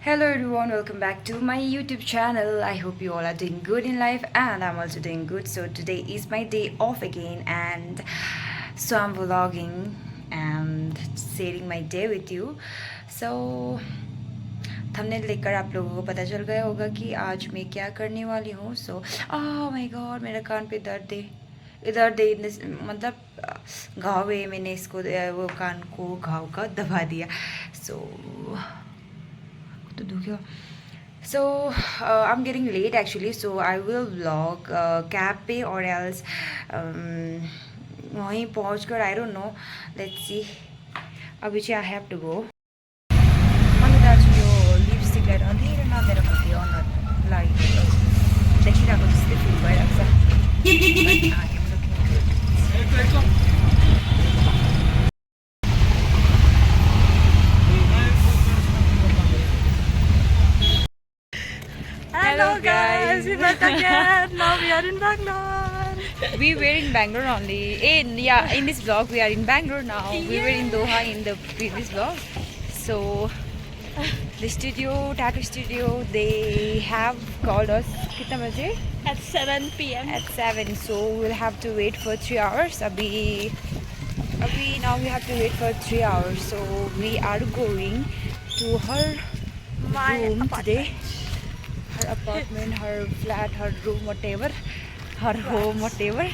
Hello everyone, welcome back to my YouTube channel. I hope you all are doing good in life and I'm also doing good. So today is my day off again and so I'm vlogging and sharing my day with you. So thumbnail देखकर आप लोगों को पता चल गया होगा कि आज मैं क्या करने वाली हूँ. सो ओह माय गॉड, मेरा कान पे दर्द है. इधर दे मतलब घाव है, मैंने इसको वो कान को घाव का दबा दिया. सो तो दुखियो. So I'm getting late actually, so I will vlog cab पे or else वहीं पहुँच कर I don't know. Let's see. अभी चाहिँ I have to go. मैले त आज यो लिपस्टिकलाई अँधेरो नदेर खोल्थ्यो अनुहार लागि देखिरहेको जस्तै फिल भइरहेको छ. Hello guys, we're back again. Now we are in Bangalore. We were in Bangalore only. In this vlog we are in Bangalore now. We were in Doha in the previous vlog. So the studio, tattoo studio, they have called us कितना बजे? At 7 p.m. At 7. So we'll have to wait for 3 hours. अभी now we have to wait for 3 hours. So we are going to her My room apartment. today. Her apartment, her flat, her room, whatever, her home, whatever.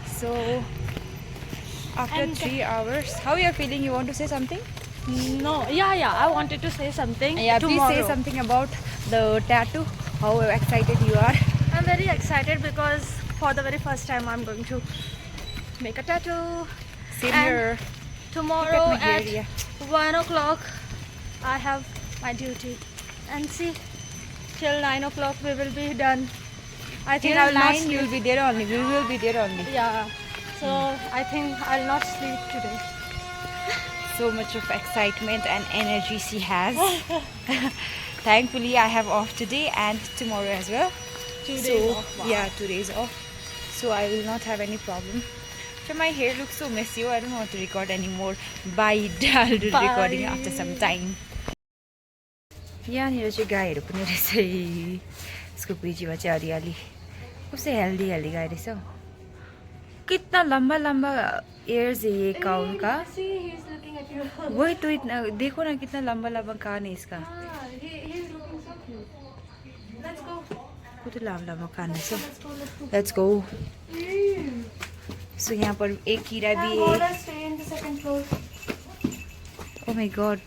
So after And 3 hours, how you are feeling? You want to say something? No, yeah. I wanted to say something. Yeah, tomorrow. please say something about the tattoo. How excited you are? I'm very excited because for the very first time I'm going to make a tattoo. Same And here. Tomorrow Look at my at hair, 1 o'clock I have my duty. And see, till 9 o'clock we will be done. I think Till I'll not 9 sleep. you will be there only. We will be there only. Yeah. So I think I'll not sleep today. So much of excitement and energy she has. Thankfully I have off today and tomorrow as well. 2 So days off. Wow. yeah, 2 days off. So I will not have any problem. So my hair looks so messy. I don't want to record anymore. Bye. I'll do recording after some time. यहाँनिर चाहिँ गाईहरू पनि रहेछ है. यसको पिछेमा चाहिँ हरियाली. कस्तो healthy healthy गाई रहेछ हौ. कितना लंबा लंबा एयर्स है ये काउ का. See, he's looking at you. वही तो इतना देखो ना कितना लंबा लंबा कान है इसका. He's looking so cute. Let's go. कति लामो लामो कान रहेछ. Let's go. Let's go. सो यहाँ पर एक कीड़ा भी है. Let's stay in the second floor. Oh my god.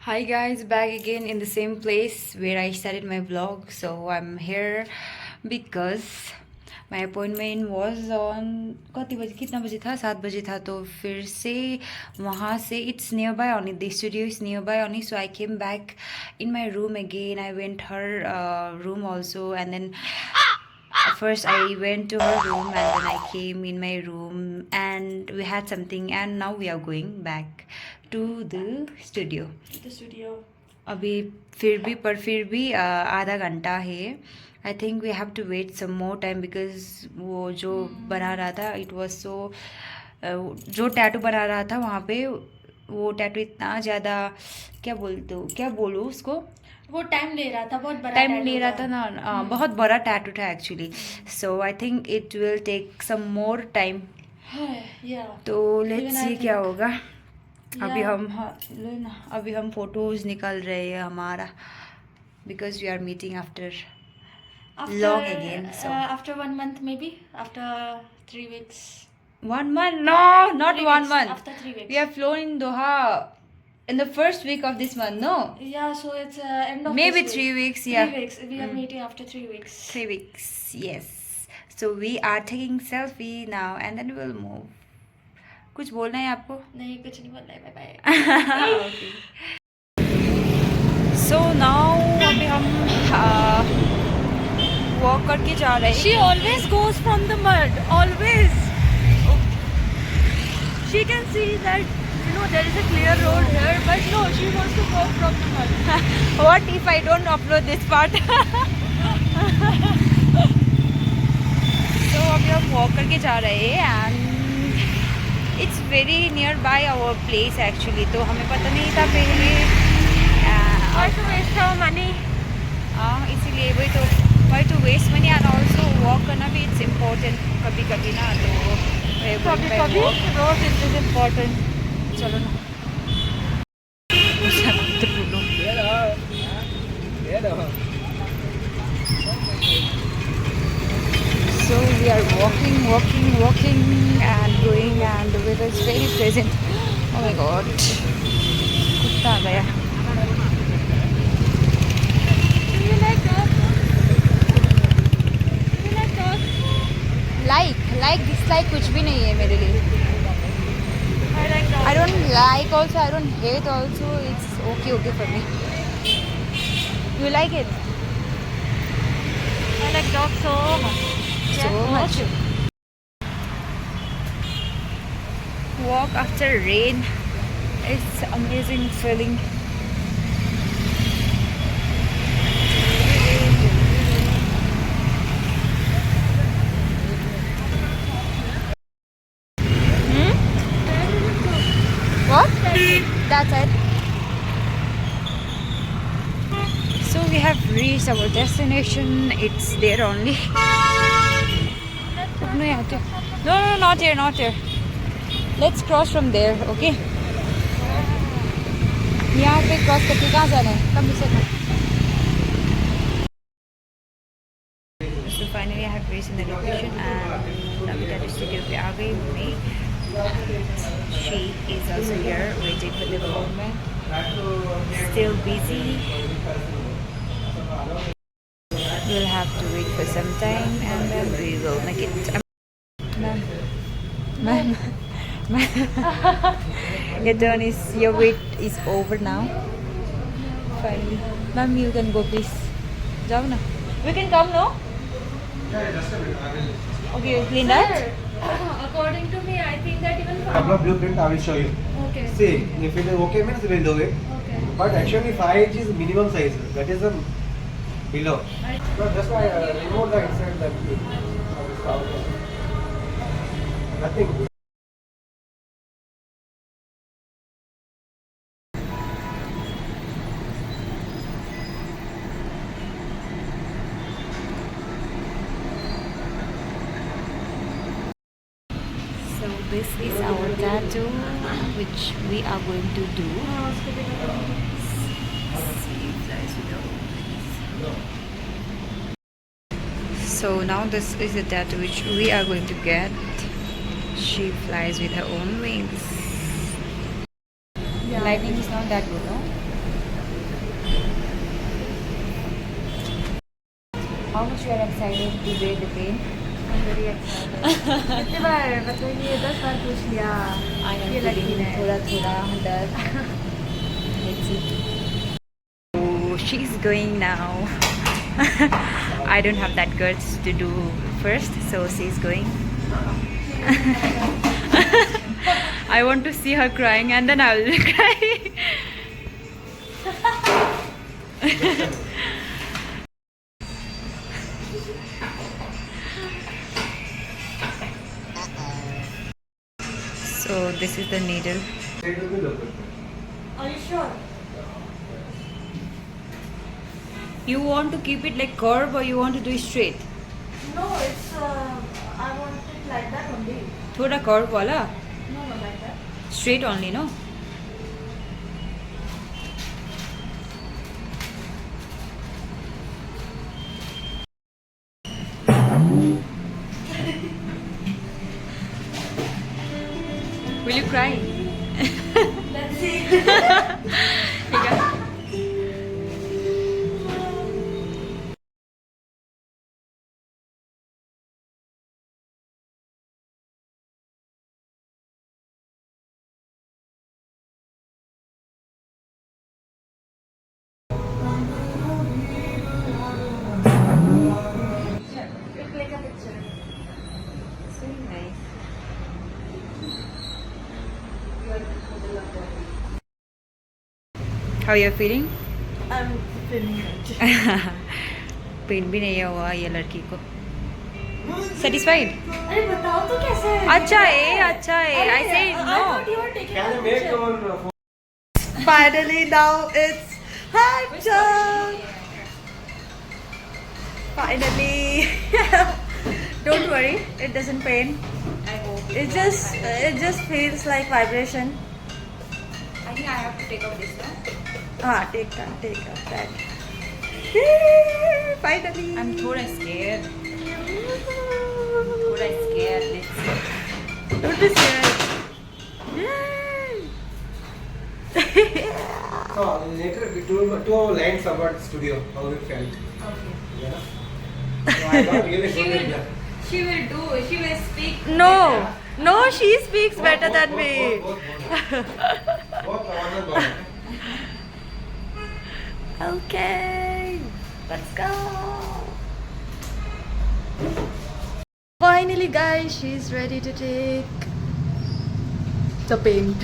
Hi guys, back again in the same place where I started my vlog. So I'm here because my appointment was on कति बजे कितना बजे था 7 बजे था. तो फिर से वहाँ से it's nearby only, the studio is nearby only. So I came back in my room again. I went her room also, and then first I went to her room and then I came in my room and we had something and now we are going back to the studio. The studio. अभी फिर भी आधा घंटा है. I think we have to wait some more time because वो जो बना रहा था it was so जो टैटू बना रहा था वहाँ पे वो टैटू इतना ज़्यादा क्या बोलूँ उसको. वो टाइम ले रहा था, बहुत बड़ा टाइम ले रहा था ना. बहुत बड़ा टैटू था actually. So I think it will take some more time. तो लेट्स सी क्या होगा. अभी हम फोटोज निकाल रहे हैं हमारा because we are meeting after long again. So after 1 month maybe, after 3 weeks. 1 month? No, not 3 1 weeks, month. After 3 weeks. We have flown in Doha in the first week of this month. No, Yeah, so it's end of maybe this 3 week. weeks. 3 Yeah, weeks. We are meeting after 3 weeks. 3 weeks. Yes. So we are taking selfie now and then we'll move. कुछ बोलना है आपको? नहीं, कुछ नहीं बोलना है. Bye bye. So now अभी हम वॉक करके जा रहे हैं. She always goes from the mud. Always. She can see that there is a clear road here, but no, she wants to go from the mud. What if I don't upload this part? So अभी हम walk करके जा रहे हैं and it's very nearby our place actually, तो हमें पता नहीं था पहले। Why to waste our money? इसीलिए वही तो waste money and also walk करना भी इट्स इम्पोर्टेंट कभी कभी ना, तो कभी कभी रोज इट इज इम्पोर्टेंट. चलो ना. So we are walking and going, and the weather is very pleasant. Oh my god, कुत्ता आ गया. Do you like dog? Do you like dog? Like dislike कुछ भी नहीं है मेरे लिए. I like dog. I don't like also, I don't hate also. It's okay for me. You like it? I like dog so much. So much. Walk after rain. It's amazing feeling. What? That's it. So we have reached our destination. It's there only. No, not here. Let's cross from there, okay? यहाँ पे cross करके कहाँ जाना है? कम से कम. So finally I have reached in the location and Navita Studio पे आ गई मैं. She is also here waiting for the moment. Still busy. We'll have to wait for some time and then we will make it. Ma'am. Your wait is over now. Finally. Ma'am, you can go please. Jao na. We can come, no? Okay, you clean that? According to me, I think that even Couple of blueprint I will show you. Okay. See, if it is okay means we will do it. Okay. But actually 5 is minimum size. That is the below. No, just remove the inside that. Nothing. So this is our tattoo which we are going to do. So now this is the tattoo which we are going to get. She flies with her own wings. Yeah. Lightning is not that good, no? How much you are excited to bear the pain? I'm very excited. कितनी बार बताइए 10 बार पूछ लिया. I am ये लगी feeling है. थोड़ा डर. Let's see. Oh, she's going now. I don't have that guts to do first, so she's going. I want to see her crying and then I'll cry. So this is the needle. It will be local. Are you sure? You want to keep it like curve or you want to do it straight? No, it's I want it like that only. थोड़ा curve वाला, No, like that. straight only, no? Will you cry? Let's see. ठीक है. Click a picture. So nice. How you feeling? I'm feeling it. Pain भी नहीं हुआ ये लड़की को. Satisfied? अरे बताओ तो कैसे है? अच्छा है, अच्छा है. I say I no. thought you were taking Can a you make picture. your Finally, now it's hot dog. Finally. Don't worry, it doesn't pain. I hope It just feels like vibration. I think I have to take out this one. Take that. Finally. I'm thoda scared. Thoda scared. Let's see. Don't be scared. Yay. So later we two lines about studio, how it felt. Okay. Yeah. So I got really She good will. with that. She will speak. No, better. no, she speaks better than me. Both one and one. Okay, let's go. Finally, guys, she's ready to take the paint.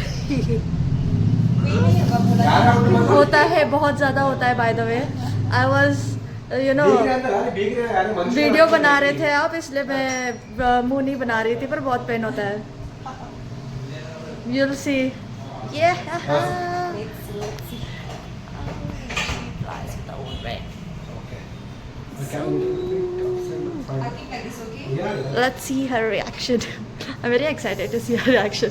होता है, बहुत ज़्यादा होता है. By the way, I was, you know, video बना रहे थे आप, इसलिए मैं मुंह नहीं बना रही थी, पर बहुत पेन होता है. You'll see. Yeah. Let's see. Flies with the old red. I think like this, okay? Yeah. Let's see her reaction. I'm very excited to see her reaction.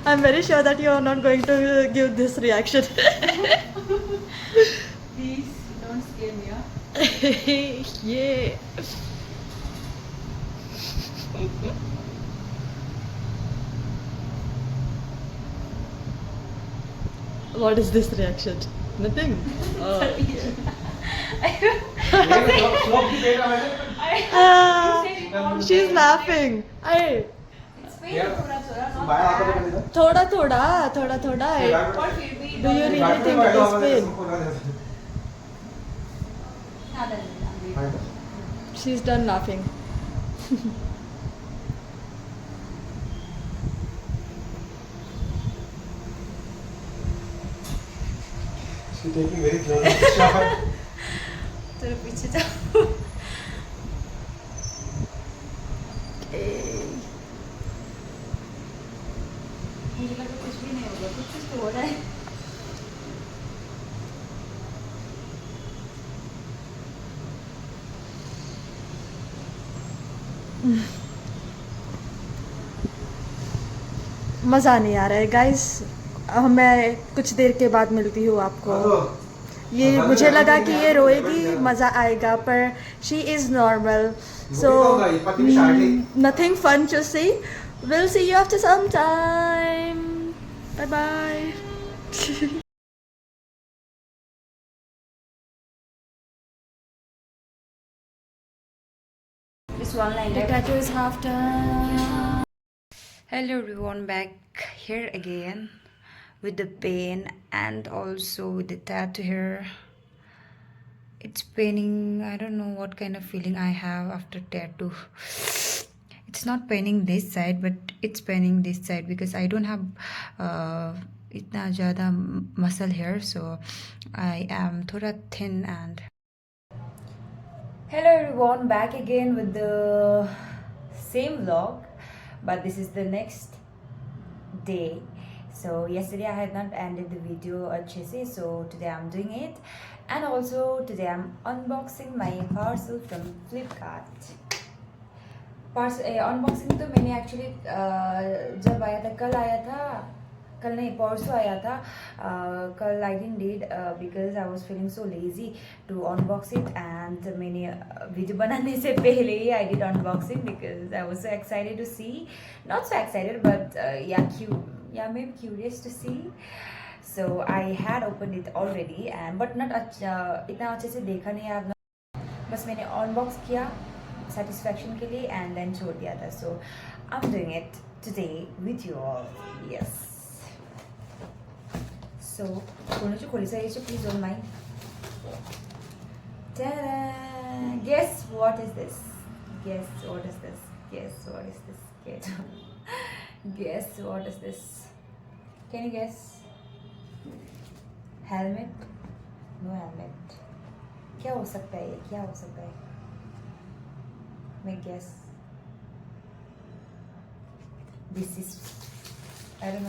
I'm very sure that you're not going to give this reaction. Please don't scare me, huh? Yeah. What is this reaction? Nothing. She's laughing. थोड़ा थोड़ा. और फिर भी Do you really think it is pain? She's done laughing. She's taking very close shot. तेरे पीछे जाओ. मुझे लगा कुछ भी नहीं होगा, कुछ तो हो रहा है. मज़ा नहीं आ रहा है गाइस. मैं कुछ देर के बाद मिलती हूँ आपको. ये मुझे लगा कि ये रोएगी, मज़ा आएगा, पर she is normal. So nothing fun to see. Will see you after some time. Bye bye. This one line. The tattoo is half done. Hello everyone, back here again with the pain and also with the tattoo here. It's paining. I don't know what kind of feeling I have after tattoo. It's not paining this side, but it's paining this side because I don't have itna zyada muscle here, so I am thoda thin. And hello everyone, back again with the same vlog, but this is the next day. So yesterday I had not ended the video अच्छे से, so today I'm doing it. And also today I'm unboxing my parcel from Flipkart. Unboxing तो मैंने actually जब आया था, कल आया था, कल नहीं परसों आया था. कल I didn't did because I was feeling so lazy to unbox it, and मैंने वीडियो बनाने से पहले ही I did unboxing because I was so excited to see, not so excited but maybe curious to see. So I had opened it already, and but not इतना अच्छे से देखा नहीं. बस मैंने unbox किया satisfaction के लिए and then छोड़ दिया था. So I'm doing it today with you all. Yes. So please don't mind. Ta-da! Guess what is this? Guess what is this? Guess what is this? Guess what is this? Can you guess? Helmet? No helmet. क्या हो सकता है ये? क्या हो सकता है? Make guess. This is, I don't know.